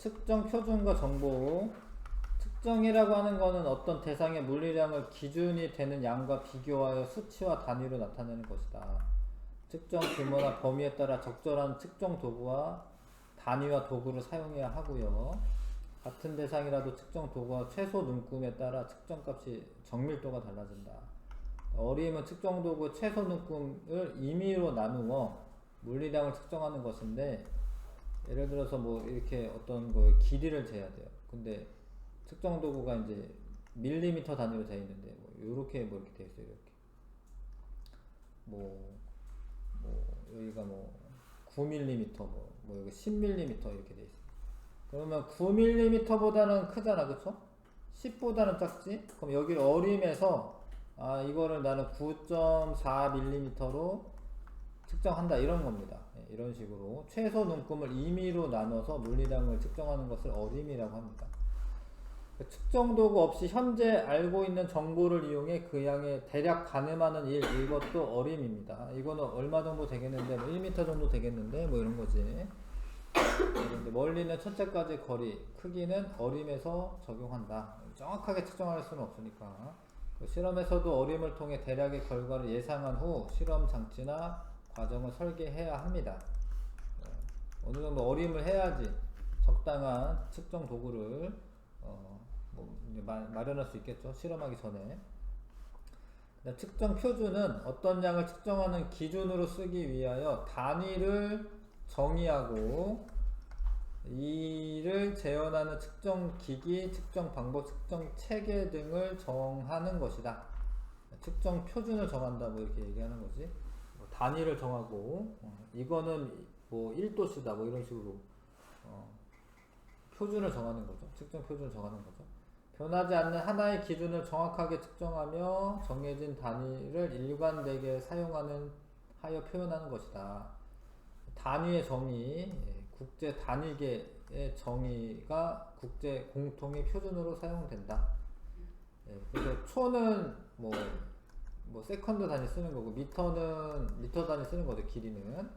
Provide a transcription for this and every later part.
측정 표준과 정보. 측정이라고 하는 거는 어떤 대상의 물리량을 기준이 되는 양과 비교하여 수치와 단위로 나타내는 것이다. 측정 규모나 범위에 따라 적절한 측정 도구와 단위와 도구를 사용해야 하고요. 같은 대상이라도 측정 도구와 최소 눈금에 따라 측정값이 정밀도가 달라진다. 어림은 측정 도구 최소 눈금을 임의로 나누어 물리량을 측정하는 것인데, 예를 들어서 뭐 이렇게 어떤 거의 길이를 재야 돼요. 근데 측정 도구가 이제 밀리미터 단위로 되어 있는데, 뭐 요렇게 뭐 이렇게 되어 있어요. 이렇게 뭐 여기가 뭐 9mm, 뭐 여기 10mm 이렇게 돼 있어요. 그러면 9mm보다는 크잖아, 그쵸? 10보다는 작지? 그럼 여기를 어림해서 이거를 나는 9.4mm로 측정한다, 이런 겁니다. 이런 식으로 최소 눈금을 임의로 나눠서 물리량을 측정하는 것을 어림이라고 합니다. 측정 도구 없이 현재 알고 있는 정보를 이용해 그 양의 대략 가늠하는 일, 이것도 어림입니다. 이거는 얼마 정도 되겠는데, 뭐 1m 정도 되겠는데, 뭐 이런 거지. 멀리는 천체까지 거리, 크기는 어림에서 적용한다. 정확하게 측정할 수는 없으니까. 실험에서도 어림을 통해 대략의 결과를 예상한 후 실험 장치나 과정을 설계해야 합니다. 어느 정도 어림을 해야지 적당한 측정 도구를 마련할 수 있겠죠. 실험하기 전에. 측정 표준은 어떤 양을 측정하는 기준으로 쓰기 위하여 단위를 정의하고 이를 재현하는 측정 기기, 측정 방법, 측정 체계 등을 정하는 것이다. 측정 표준을 정한다, 뭐 이렇게 얘기하는 거지. 단위를 정하고 이거는 뭐 1도수다, 뭐 이런 식으로 표준을 정하는 거죠. 측정 표준을 정하는 거죠. 변하지 않는 하나의 기준을 정확하게 측정하며 정해진 단위를 일관되게 하여 표현하는 것이다. 단위의 정의, 국제 단위계의 정의가 국제 공통의 표준으로 사용된다. 그래서 초는 뭐 세컨드 단위 쓰는 거고, 미터는 미터 단위 쓰는 거죠, 길이는.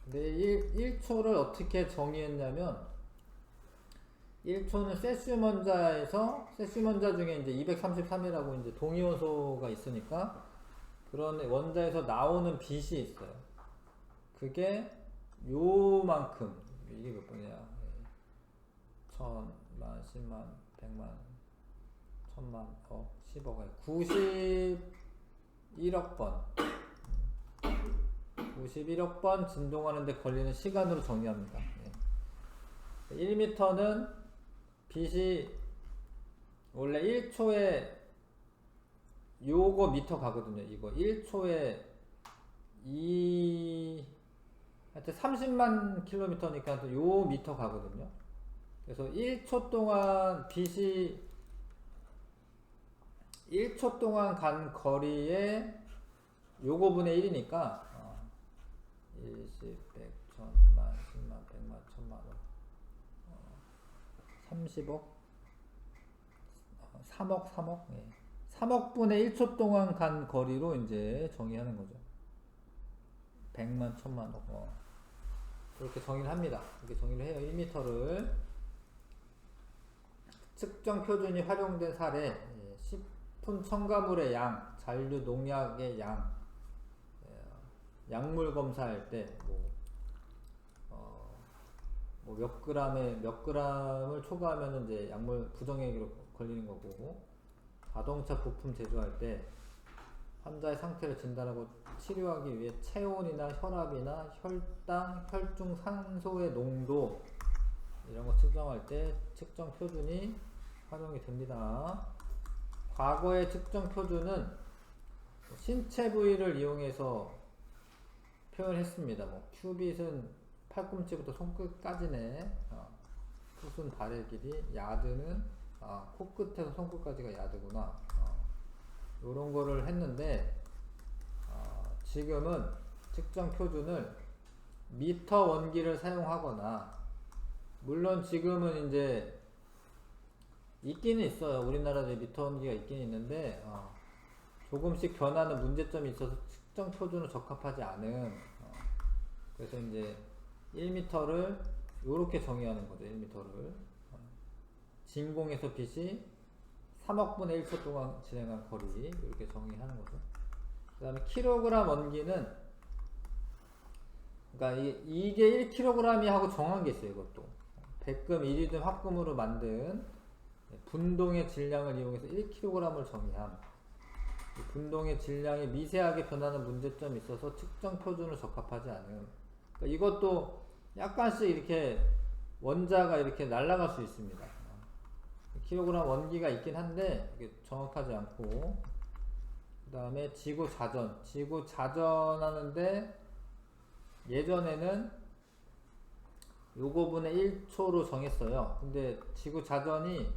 근데 1초를 어떻게 정의했냐면, 1초는 세슘 원자 중에 이제 233이라고 이제 동위원소가 있으니까, 그런 원자에서 나오는 빛이 있어요. 그게 요만큼, 이게 몇 번이야? 1000만, 10만, 100만, 1000만, 10억, 91억 번. 91억 번 진동하는데 걸리는 시간으로 정의합니다. 1m는 빛이 원래 1초에 요거 미터 가거든요. 이거 1초에 하여튼 30만 킬로미터니까 요 미터 가거든요. 그래서 1초 동안 빛이 1초 동안 간 거리에 요거 분의 1이니까 1, 10, 100, 1000만, 10만, 100만, 1000만원, 30억, 3억, 3억 분의 1초 동안 간 거리로 이제 정의하는 거죠. 100만, 1000만억. 그렇게 정의를 합니다. 이렇게 정의를 해요. 1m를. 측정 표준이 활용된 사례, 식품 첨가물의 양, 잔류 농약의 양, 약물 검사할 때 몇 그램을 초과하면 이제 약물 부정액으로 걸리는 거고, 자동차 부품 제조할 때 환자의 상태를 진단하고 치료하기 위해 체온이나 혈압이나 혈당, 혈중 산소의 농도 이런 거 측정할 때 측정 표준이 활용이 됩니다. 과거의 측정 표준은 신체 부위를 이용해서 표현했습니다. 큐빗은 팔꿈치부터 손끝까지네. 풋은 발의 길이, 야드는 코끝에서 손끝까지가 야드구나. 요런 거를 했는데, 지금은 측정 표준을 미터 원기를 사용하거나, 물론 지금은 이제 있기는 있어요. 우리나라에 미터 원기가 있긴 있는데 조금씩 변하는 문제점이 있어서 측정 표준을 적합하지 않은, 그래서 이제 1m를 요렇게 정의하는 거죠. 1m를. 진공에서 빛이 3억 분의 1초 동안 진행한 거리, 이렇게 정의하는 거죠. 그 다음에 킬로그램 원기는, 그러니까 이게 1kg이 하고 정한 게 있어요. 이것도 백금, 이리듐, 합금으로 만든 분동의 질량을 이용해서 1kg을 정의함. 분동의 질량이 미세하게 변하는 문제점이 있어서 측정 표준을 적합하지 않음. 그러니까 이것도 약간씩 이렇게 원자가 이렇게 날아갈 수 있습니다. 킬로그램 원기가 있긴 한데 이게 정확하지 않고, 그 다음에 지구 자전 하는데 예전에는 요거분의 1초로 정했어요. 근데 지구 자전이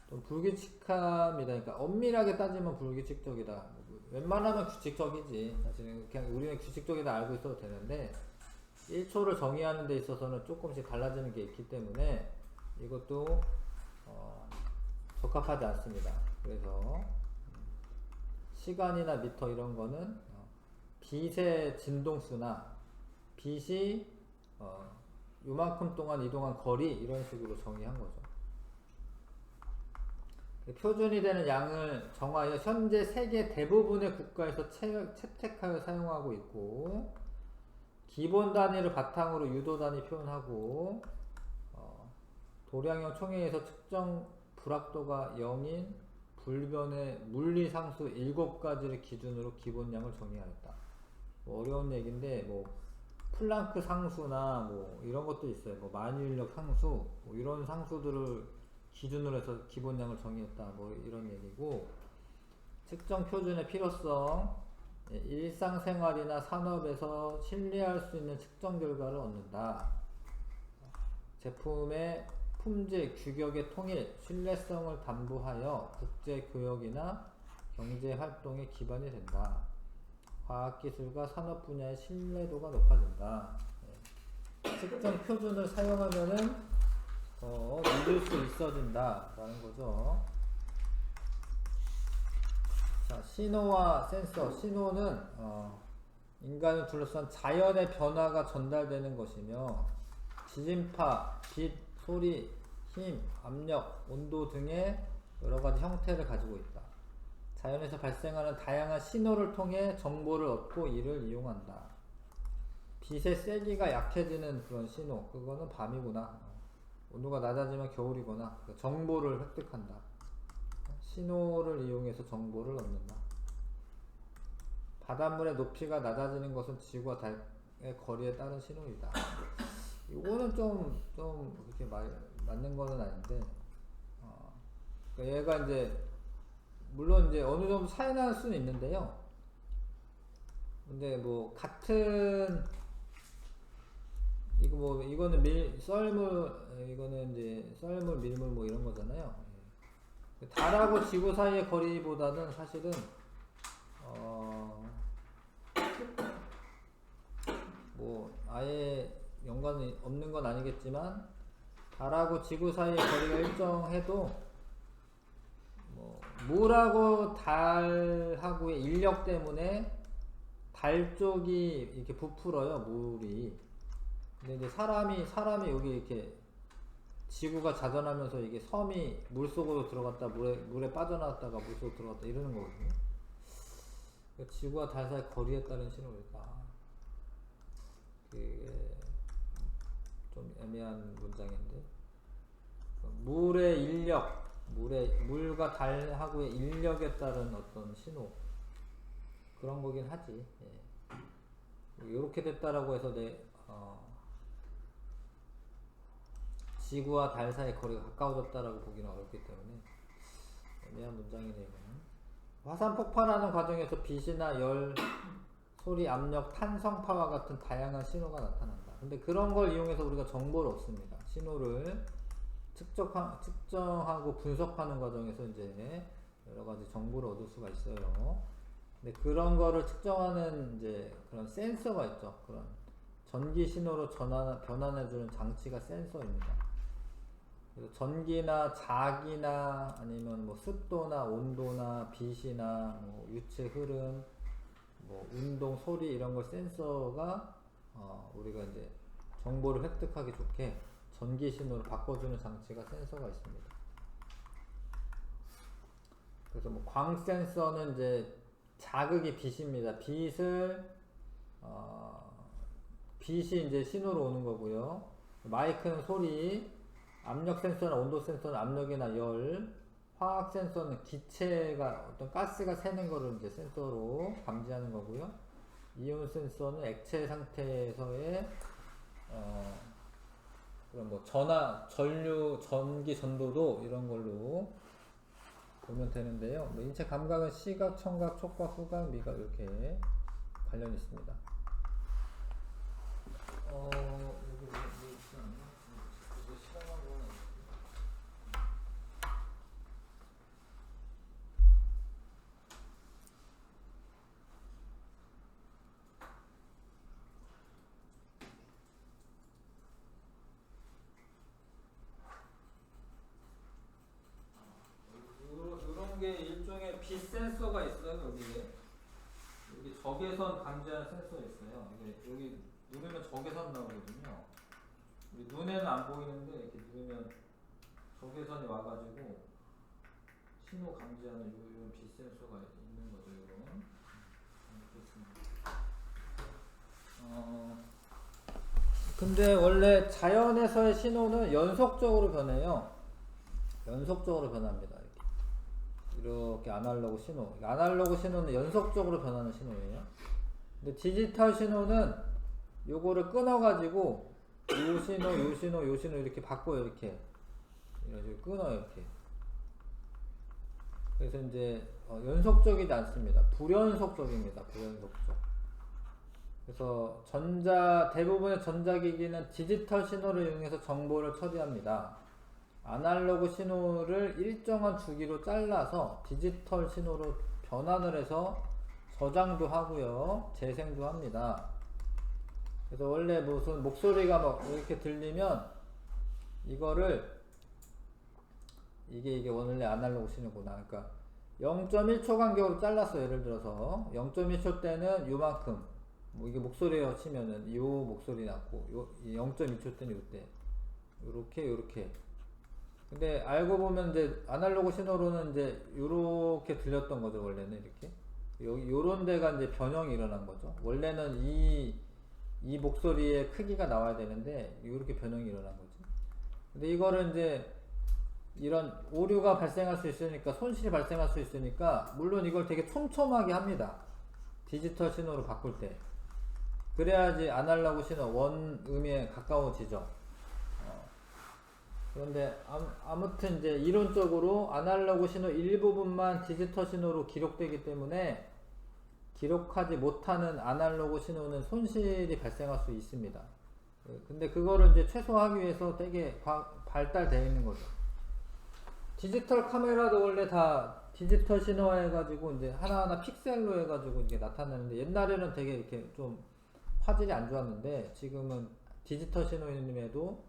좀 불규칙합니다. 그러니까 엄밀하게 따지면 불규칙적이다. 웬만하면 규칙적이지. 사실은 그냥 우리는 규칙적이다 알고 있어도 되는데 1초를 정의하는 데 있어서는 조금씩 달라지는 게 있기 때문에 이것도 적합하지 않습니다. 그래서 시간이나 미터 이런 거는 빛의 진동수나 빛이 요만큼 동안 이동한 거리, 이런 식으로 정의한 거죠. 표준이 되는 양을 정하여 현재 세계 대부분의 국가에서 채택하여 사용하고 있고, 기본 단위를 바탕으로 유도 단위 표현하고, 도량형 총회에서 측정 불확도가 0인 불변의 물리상수 7가지를 기준으로 기본량을 정의하였다. 뭐 어려운 얘기인데, 뭐 플랑크 상수나 뭐 이런 것도 있어요. 뭐 만유인력 상수, 뭐 이런 상수들을 기준으로 해서 기본량을 정의했다. 뭐 이런 얘기고, 측정 표준의 필요성, 일상생활이나 산업에서 신뢰할 수 있는 측정 결과를 얻는다. 제품의 품질, 규격의 통일, 신뢰성을 담보하여 국제교역이나 경제활동의 기반이 된다. 과학기술과 산업 분야의 신뢰도가 높아진다. 측정 표준을 사용하면은 믿을 수 있어진다 라는 거죠. 자, 신호와 센서. 신호는 인간을 둘러싼 자연의 변화가 전달되는 것이며, 지진파, 빛, 소리, 힘, 압력, 온도 등의 여러가지 형태를 가지고 있다. 자연에서 발생하는 다양한 신호를 통해 정보를 얻고 이를 이용한다. 빛의 세기가 약해지는 그런 신호, 그거는 밤이구나. 온도가 낮아지면 겨울이거나, 정보를 획득한다. 신호를 이용해서 정보를 얻는다. 바닷물의 높이가 낮아지는 것은 지구와 달의 거리에 따른 신호이다. 이거는 좀 그렇게 맞는 거는 아닌데, 그러니까 얘가 이제 물론 이제 어느 정도 차이 날 수는 있는데요. 근데 뭐 같은 이거는 썰물, 이거는 이제 썰물, 밀물 뭐 이런 거잖아요. 달하고 지구 사이의 거리보다는 사실은 뭐 아예 연관이 없는 건 아니겠지만, 달하고 지구 사이의 거리가 일정해도 뭐 물하고 달하고의 인력 때문에 달 쪽이 이렇게 부풀어요, 물이. 근데 이제 사람이 여기 이렇게 지구가 자전하면서 이게 섬이 물속으로 들어갔다 물에 빠져나왔다가 물속으로 들어갔다 이러는 거거든요. 그러니까 지구와 달 사이 거리에 따른 신호일까? 그게 좀 애매한 문장인데, 물의 인력, 물과 달하고의 인력에 따른 어떤 신호, 그런 거긴 하지. 이렇게 됐다라고 해서 지구와 달 사이 거리가 가까워졌다라고 보기는 어렵기 때문에 애매한 문장이네요. 이거는. 화산 폭발하는 과정에서 빛이나 열, 소리, 압력, 탄성파와 같은 다양한 신호가 나타난다. 근데 그런 걸 이용해서 우리가 정보를 얻습니다. 신호를 측정하고 분석하는 과정에서 이제 여러 가지 정보를 얻을 수가 있어요. 근데 그런 거를 측정하는 이제 그런 센서가 있죠. 그런 전기 신호로 변환해주는 장치가 센서입니다. 그래서 전기나 자기나 아니면 뭐 습도나 온도나 빛이나 뭐 유체 흐름, 뭐 운동, 소리 이런 걸 센서가 우리가 이제 정보를 획득하기 좋게 전기 신호로 바꿔주는 장치가 센서가 있습니다. 그래서 뭐 광 센서는 이제 자극이 빛입니다. 빛이 이제 신호로 오는 거고요. 마이크는 소리, 압력 센서나 온도 센서는 압력이나 열, 화학 센서는 기체가 어떤 가스가 새는 거를 이제 센서로 감지하는 거고요. 이온 센서는 액체 상태에서의 그런 뭐 전하, 전류, 전기 전도도 이런 걸로 보면 되는데요. 뭐 인체 감각은 시각, 청각, 촉각, 후각, 미각 이렇게 관련이 있습니다. 여기 뭐 있지 않나? 이거 시간하고 이런 게 일종의 빛 센서가 있어요. 여기 적외선 감지하는 센서 있어요. 이게 여기 누르면 적외선 나오거든요. 우리 눈에는 안 보이는데 이렇게 누르면 적외선이 와가지고 신호 감지하는 이런 빛 센서가 있는 거죠. 이런. 근데 원래 자연에서의 신호는 연속적으로 변해요. 연속적으로 변합니다. 이렇게 아날로그 신호. 아날로그 신호는 연속적으로 변하는 신호예요. 근데 디지털 신호는 요거를 끊어가지고 요 신호, 요 신호, 요 신호 이렇게 바꿔요. 이렇게 끊어요. 이렇게. 그래서 이제 연속적이지 않습니다. 불연속적입니다. 불연속적. 그래서 대부분의 전자기기는 디지털 신호를 이용해서 정보를 처리합니다. 아날로그 신호를 일정한 주기로 잘라서 디지털 신호로 변환을 해서 저장도 하고요, 재생도 합니다. 그래서 원래 무슨 목소리가 막 이렇게 들리면 이게 원래 아날로그 신호구나. 그러니까 0.1초 간격으로 잘랐어요. 예를 들어서 0.1초 때는 요만큼, 뭐 이게 목소리가 치면은 요 목소리 났고, 0.2초 때는 요때 요렇게. 근데 알고 보면 이제 아날로그 신호로는 이제 요렇게 들렸던 거죠. 원래는 이렇게 요런 데가 이제 변형이 일어난 거죠. 원래는 이 목소리의 크기가 나와야 되는데 요렇게 변형이 일어난 거죠. 근데 이거를 이제 이런 오류가 발생할 수 있으니까, 손실이 발생할 수 있으니까, 물론 이걸 되게 촘촘하게 합니다. 디지털 신호로 바꿀 때. 그래야지 아날로그 신호 원음에 가까워지죠. 그런데 아무튼 이제 이론적으로 아날로그 신호 일부분만 디지털 신호로 기록되기 때문에 기록하지 못하는 아날로그 신호는 손실이 발생할 수 있습니다. 근데 그거를 이제 최소화하기 위해서 되게 발달되어 있는 거죠. 디지털 카메라도 원래 다 디지털 신호화 해가지고 이제 하나하나 픽셀로 해가지고 이게 나타내는데, 옛날에는 되게 이렇게 좀 화질이 안 좋았는데 지금은 디지털 신호임에도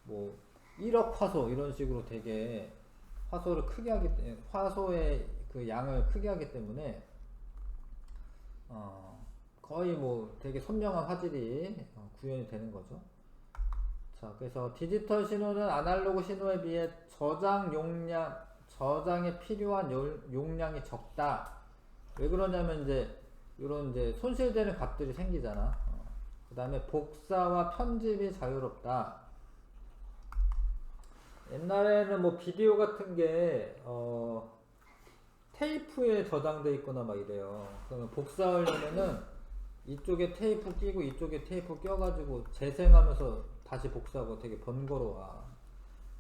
뭐 1억 화소 이런 식으로 되게 화소를 크게 하기 때문에, 화소의 그 양을 크게 하기 때문에 거의 뭐 되게 선명한 화질이 구현이 되는 거죠. 자, 그래서 디지털 신호는 아날로그 신호에 비해 저장에 필요한 용량이 적다. 왜 그러냐면 이제 이런 이제 손실되는 값들이 생기잖아. 그 다음에 복사와 편집이 자유롭다. 옛날에는 뭐 비디오 같은 게 테이프에 저장돼 있거나 막 이래요. 그러면 복사하려면은 이쪽에 테이프 끼고 이쪽에 테이프 껴가지고 재생하면서 다시 복사하고 되게 번거로워.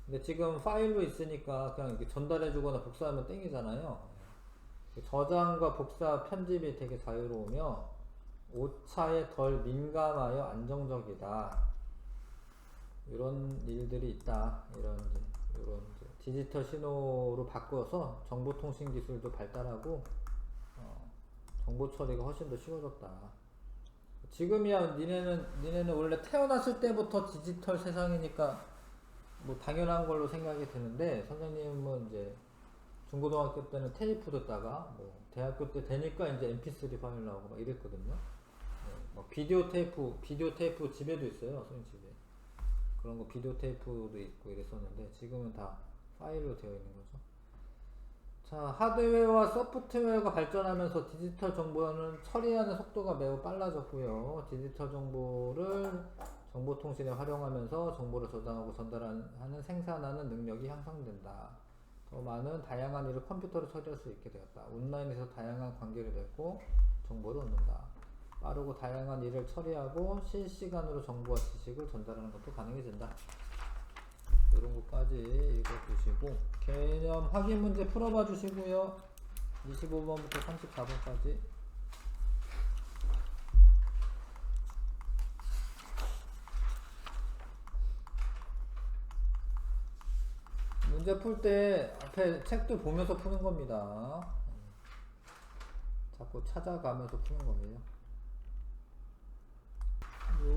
근데 지금 파일로 있으니까 그냥 이렇게 전달해주거나 복사하면 땡이잖아요. 저장과 복사, 편집이 되게 자유로우며 오차에 덜 민감하여 안정적이다. 이런 일들이 있다. 이런 디지털 신호로 바꿔서 정보통신 기술도 발달하고 정보 처리가 훨씬 더 쉬워졌다. 지금이야 니네는 원래 태어났을 때부터 디지털 세상이니까 뭐 당연한 걸로 생각이 드는데, 선생님은 이제 중고등학교 때는 테이프 듣다가 뭐 대학교 때 되니까 이제 mp3 파일 나오고 막 이랬거든요. 막 비디오 테이프 집에도 있어요. 선생님 집에. 그런 거 비디오 테이프도 있고 이랬었는데 지금은 다 파일로 되어 있는 거죠. 자, 하드웨어와 소프트웨어가 발전하면서 디지털 정보는 처리하는 속도가 매우 빨라졌고요. 디지털 정보를 정보통신에 활용하면서 정보를 저장하고 전달하는 생산하는 능력이 향상된다. 더 많은 다양한 일을 컴퓨터로 처리할 수 있게 되었다. 온라인에서 다양한 관계를 맺고 정보를 얻는다. 빠르고 다양한 일을 처리하고 실시간으로 정보와 지식을 전달하는 것도 가능해진다. 이런 것까지 읽어주시고 개념 확인 문제 풀어봐 주시고요. 25번부터 34번까지. 문제 풀 때 앞에 책도 보면서 푸는 겁니다. 자꾸 찾아가면서 푸는 거예요.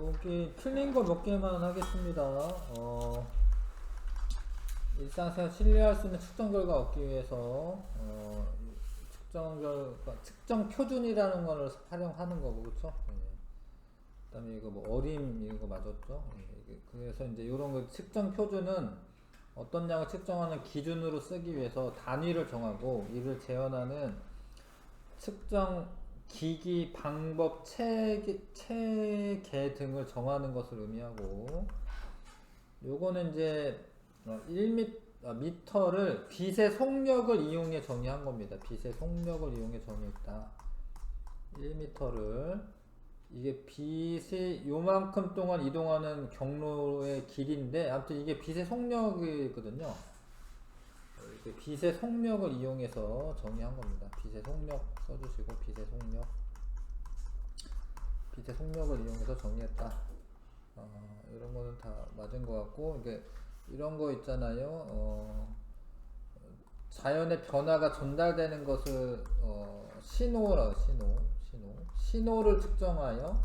여기 틀린 거 몇 개만 하겠습니다. 일상생활 신뢰할 수 있는 측정 결과 얻기 위해서 측정 표준이라는 걸 활용하는 거고, 그렇죠? 그다음에 이거 뭐 어림 이거 맞았죠? 그래서 이제 이런 거 측정 표준은 어떤 양을 측정하는 기준으로 쓰기 위해서 단위를 정하고 이를 재현하는 측정 기기, 방법, 체계 등을 정하는 것을 의미하고, 요거는 이제 미터를 빛의 속력을 이용해 정의한 겁니다. 빛의 속력을 이용해 정의했다. 1m를 이게 빛이 요만큼 동안 이동하는 경로의 길이인데 아무튼 이게 빛의 속력이거든요. 빛의 속력을 이용해서 정의한 겁니다. 빛의 속력 써주시고 빛의 속력을 이용해서 정의했다. 이런 거는 다 맞은 것 같고, 이게 이런 거 있잖아요. 자연의 변화가 전달되는 것을 신호라고 신호를 측정하여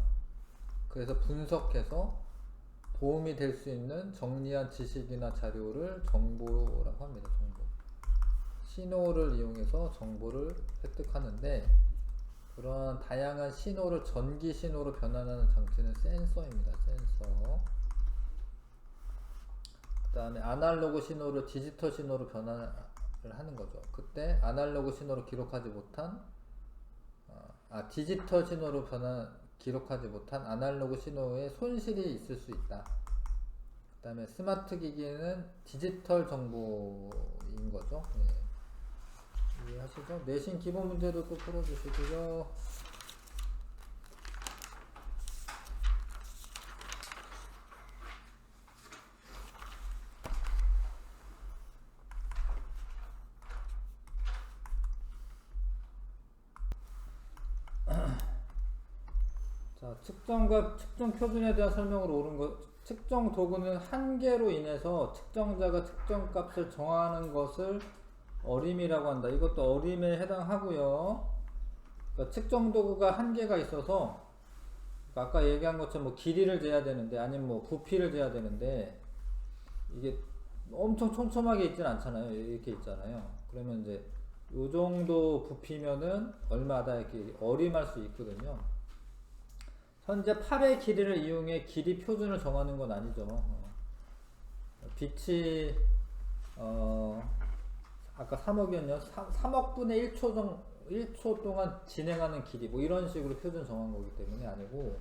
그래서 분석해서 도움이 될 수 있는 정리한 지식이나 자료를 정보라고 합니다. 정보. 신호를 이용해서 정보를 획득하는데 그러한 다양한 신호를 전기 신호로 변환하는 장치는 센서입니다. 센서. 그 다음에 아날로그 신호를 디지털 신호로 변환을 하는 거죠. 그때 아날로그 신호로 기록하지 못한 디지털 신호로 기록하지 못한 아날로그 신호에 손실이 있을 수 있다. 그 다음에 스마트 기기는 디지털 정보인 거죠. 이해하시죠? 내신 기본 문제도 또 풀어주시고요. 자, 측정과 측정 표준에 대한 설명으로 옳은 것. 측정 도구는 한계로 인해서 측정자가 측정값을 정하는 것을 어림이라고 한다. 이것도 어림에 해당하고요. 그러니까 측정 도구가 한계가 있어서 그러니까 아까 얘기한 것처럼 뭐 길이를 재야 되는데 아니면 뭐 부피를 재야 되는데 이게 엄청 촘촘하게 있진 않잖아요. 이렇게 있잖아요. 그러면 이제 요 정도 부피면은 얼마다 이렇게 어림할 수 있거든요. 현재 팔의 길이를 이용해 길이 표준을 정하는 건 아니죠. 빛이 아까 3억이었냐? 3억분의 1초 동안 진행하는 길이 뭐 이런 식으로 표준 정한 거기 때문에 아니고,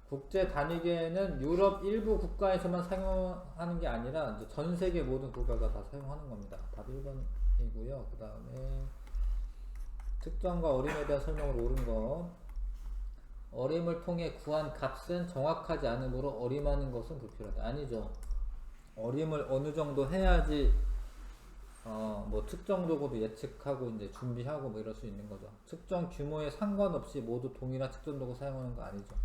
국제 단위계는 유럽 일부 국가에서만 사용하는 게 아니라 이제 전 세계 모든 국가가 다 사용하는 겁니다. 답 1번이고요. 그 다음에 측정과 어림에 대한 설명으로 옳은 거. 어림을 통해 구한 값은 정확하지 않으므로 어림하는 것은 불필요하다. 아니죠. 어림을 어느 정도 해야지 뭐 측정 도구도 예측하고 이제 준비하고 뭐 이럴 수 있는 거죠. 측정 규모에 상관없이 모두 동일한 측정 도구 사용하는 거 아니죠.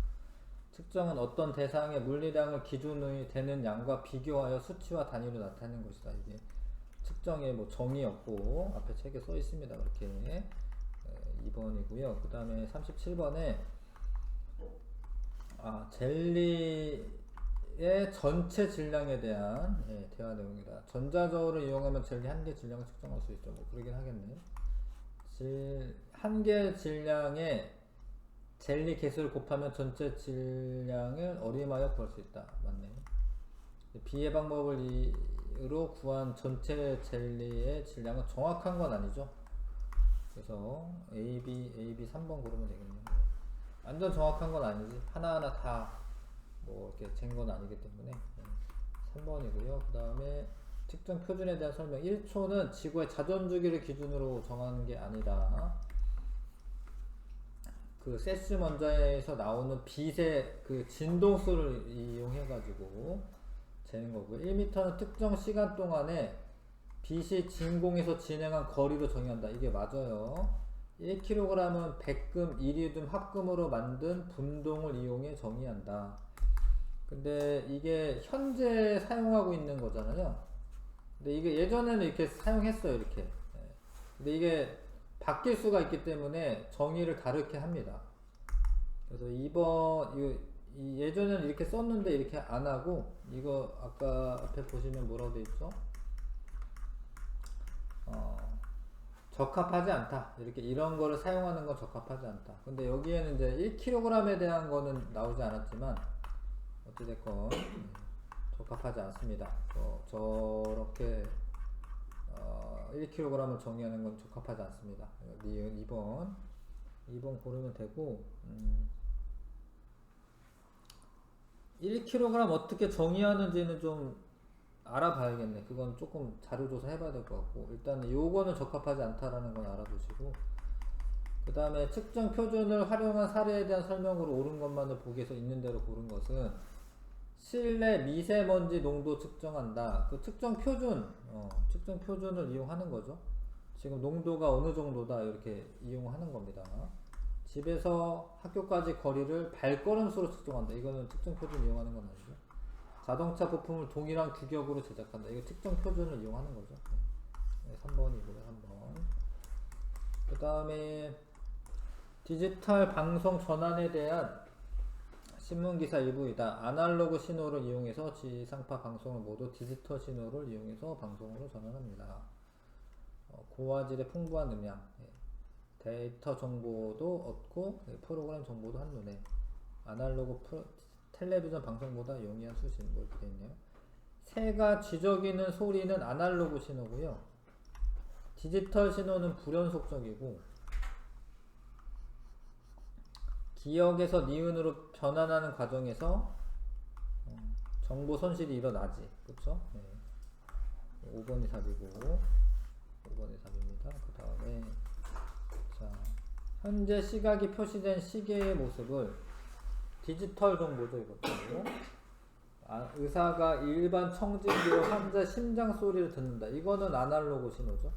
측정은 어떤 대상의 물리량을 기준이 되는 양과 비교하여 수치와 단위로 나타내는 것이다. 이게 측정에 뭐 정의 없고 앞에 책에 써 있습니다. 그렇게 2번이고요. 그 다음에 37번에 젤리의 전체 질량에 대한 대화 내용이다. 전자저울을 이용하면 젤리 한 개 질량을 측정할 수 있죠. 뭐 그러긴 하겠네. 한 개 질량에 젤리 개수를 곱하면 전체 질량을 어림하여 구할 수 있다. 맞네. 비의 방법으로 구한 전체 젤리의 질량은 정확한 건 아니죠. 그래서 AB 3번 고르면 되겠네요. 완전 정확한 건 아니지. 하나하나 다 뭐 이렇게 잰 건 아니기 때문에 3번이고요. 그 다음에 특정 표준에 대한 설명. 1초는 지구의 자전주기를 기준으로 정하는 게 아니라 그 세슘 원자에서 나오는 빛의 그 진동수를 이용해 가지고 재는 거고요. 1m는 특정 시간 동안에 빛이 진공에서 진행한 거리로 정의한다. 이게 맞아요. 1kg은 백금, 이리듐 합금으로 만든 분동을 이용해 정의한다. 근데 이게 현재 사용하고 있는 거잖아요. 근데 이게 예전에는 이렇게 사용했어요. 이렇게. 근데 이게 바뀔 수가 있기 때문에 정의를 다르게 합니다. 그래서 예전에는 이렇게 썼는데 이렇게 안 하고, 이거 아까 앞에 보시면 뭐라고 돼 있죠? 적합하지 않다. 이렇게 이런 거를 사용하는 건 적합하지 않다. 근데 여기에는 이제 1kg에 대한 거는 나오지 않았지만, 어찌됐건 적합하지 않습니다. 저렇게 1kg을 정의하는 건 적합하지 않습니다. 니은 2번 고르면 되고, 1kg 어떻게 정의하는지는 좀 알아봐야겠네. 그건 조금 자료조사 해봐야 될 것 같고, 일단 요거는 적합하지 않다라는 건 알아두시고, 그 다음에 측정 표준을 활용한 사례에 대한 설명으로 옳은 것만을 보기에서 있는 대로 고른 것은 실내 미세먼지 농도 측정한다. 그 측정 표준을 이용하는 거죠. 지금 농도가 어느 정도다 이렇게 이용하는 겁니다. 집에서 학교까지 거리를 발걸음수로 측정한다. 이거는 측정 표준 이용하는 건 아니죠. 자동차 부품을 동일한 규격으로 제작한다. 이거 측정 표준을 이용하는 거죠. 3번이고요. 3번. 그 다음에 디지털 방송 전환에 대한 신문기사 일부이다. 아날로그 신호를 이용해서 지상파 방송을 모두 디지털 신호를 이용해서 방송으로 전환합니다. 고화질의 풍부한 음향, 데이터 정보도 얻고 프로그램 정보도 한눈에, 아날로그 텔레비전 방송보다 용이한 수신, 뭐 이렇게 있네요. 새가 쥐저기는 소리는 아날로그 신호고요. 디지털 신호는 불연속적이고, 기억에서 니은으로 변환하는 과정에서 정보 손실이 일어나지. 그쵸? 네. 5번이 답이고, 5번이 답입니다. 그 다음에, 자, 현재 시각이 표시된 시계의 모습을 디지털 정보죠, 이것도. 의사가 일반 청진기로 환자 심장 소리를 듣는다. 이거는 아날로그 신호죠.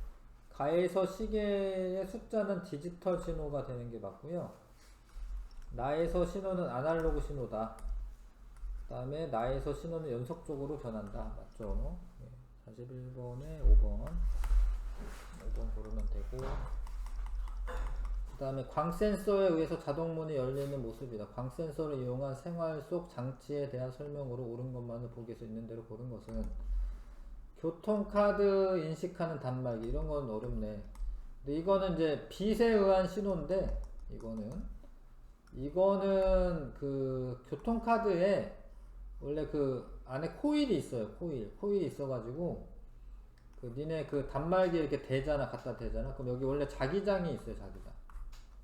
가에서 시계의 숫자는 디지털 신호가 되는 게 맞고요. 나에서 신호는 아날로그 신호다. 그 다음에 나에서 신호는 연속적으로 변한다. 맞죠? 41번에 5번 고르면 되고, 그 다음에 광센서에 의해서 자동문이 열리는 모습이다. 광센서를 이용한 생활 속 장치에 대한 설명으로 옳은 것만을 보기에서 있는 대로 고른 것은 교통카드 인식하는 단말기. 이런 건 어렵네. 근데 이거는 이제 빛에 의한 신호인데, 이거는 그 교통카드에 원래 그 안에 코일이 있어요. 코일이 있어가지고 그 니네 그 단말기 이렇게 대잖아, 갖다 대잖아. 그럼 여기 원래 자기장이 있어요.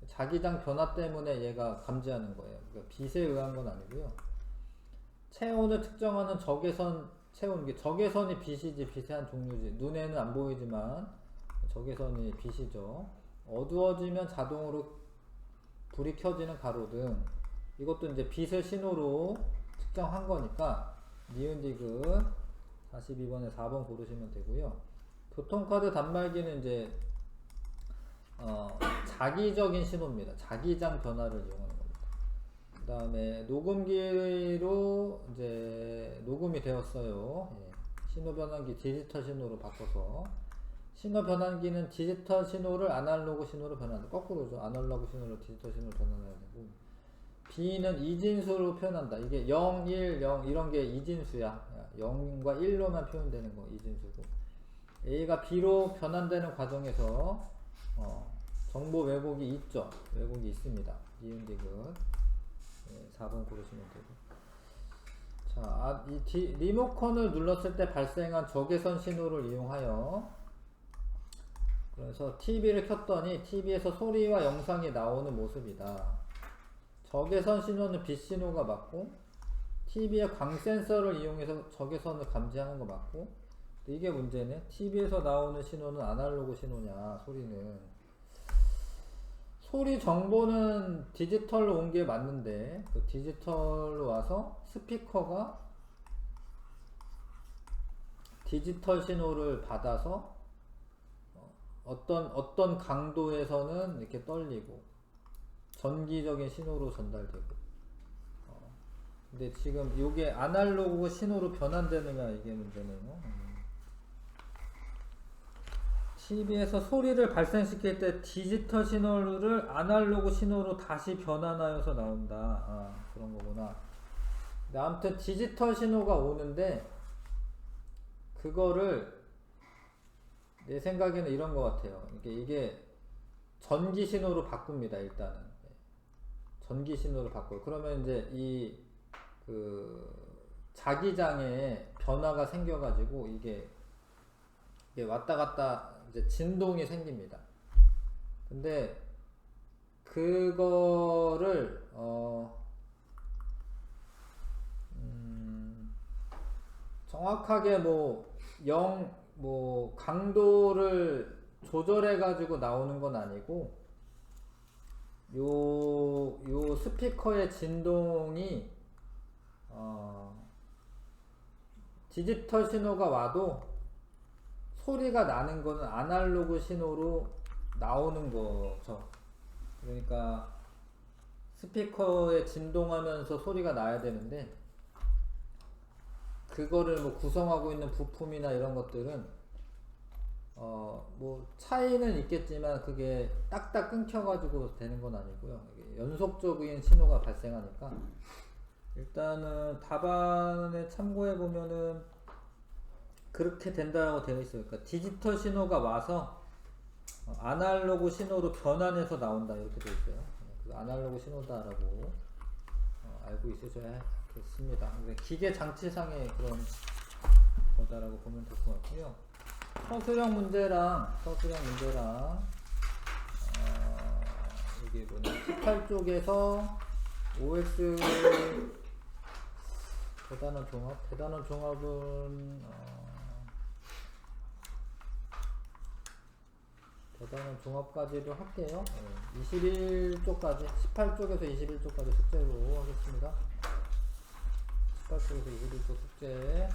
자기장 변화 때문에 얘가 감지하는 거예요. 그러니까 빛에 의한 건 아니고요. 체온을 측정하는 체온기. 적외선이 빛이지, 빛의 한 종류지. 눈에는 안 보이지만 적외선이 빛이죠. 어두워지면 자동으로 불이 켜지는 가로등. 이것도 이제 빛을 신호로 측정한 거니까 니은 디귿 42번에 4번 고르시면 되고요. 교통카드 단말기는 이제 자기적인 신호입니다. 자기장 변화를 이용하는 겁니다. 그 다음에 녹음기로 이제 녹음이 되었어요. 신호 변환기 디지털 신호로 바꿔서, 신호 변환기는 디지털 신호를 아날로그 신호로 변환한다. 거꾸로죠. 아날로그 신호를 디지털 신호로 변환해야 되고, B는 이진수로 표현한다. 이게 0, 1, 0 이런 게 이진수야. 0과 1로만 표현되는 거 이진수고, A가 B로 변환되는 과정에서 정보 왜곡이 있죠. 왜곡이 있습니다. 니은 디귿 4번 고르시면 되고. 자, 리모컨을 눌렀을 때 발생한 적외선 신호를 이용하여, 그래서 TV를 켰더니 TV에서 소리와 영상이 나오는 모습이다. 적외선 신호는 빛 신호가 맞고, TV의 광 센서를 이용해서 적외선을 감지하는 거 맞고, 이게 문제네. TV에서 나오는 신호는 아날로그 신호냐, 소리는. 소리 정보는 디지털로 온 게 맞는데, 그 디지털로 와서 스피커가 디지털 신호를 받아서 어떤 강도에서는 이렇게 떨리고 전기적인 신호로 전달되고, 근데 지금 이게 아날로그 신호로 변환되느냐, 이게 문제네요. TV에서 소리를 발생시킬 때 디지털 신호를 아날로그 신호로 다시 변환하여서 나온다. 그런 거구나. 근데 아무튼 디지털 신호가 오는데, 그거를 내 생각에는 이런 것 같아요. 이게 전기 신호로 바꿉니다. 일단은 전기 신호로 바꿔요. 그러면 이제 자기장에 변화가 생겨가지고 이게 왔다 갔다 이제 진동이 생깁니다. 근데 그거를 정확하게 강도를 조절해 가지고 나오는 건 아니고, 요 스피커의 진동이 디지털 신호가 와도 소리가 나는 거는 아날로그 신호로 나오는 거죠. 그러니까 스피커에 진동하면서 소리가 나야 되는데, 그거를 구성하고 있는 부품이나 이런 것들은 차이는 있겠지만 그게 딱딱 끊겨가지고 되는 건 아니고요. 이게 연속적인 신호가 발생하니까, 일단은 답안에 참고해 보면은 그렇게 된다고 되어 있어요. 그러니까 디지털 신호가 와서 아날로그 신호로 변환해서 나온다, 이렇게 되어 있어요. 그 아날로그 신호다라고 알고 있으셔야겠습니다. 기계 장치상의 그런 거다라고 보면 될 것 같고요. 서술형 문제랑 여기 뭐냐, 18쪽에서 OX 대단한 종합은 대단한 종합까지도 할게요. 21쪽까지, 18쪽에서 21쪽까지 숙제로 하겠습니다. 18쪽에서 21쪽 숙제.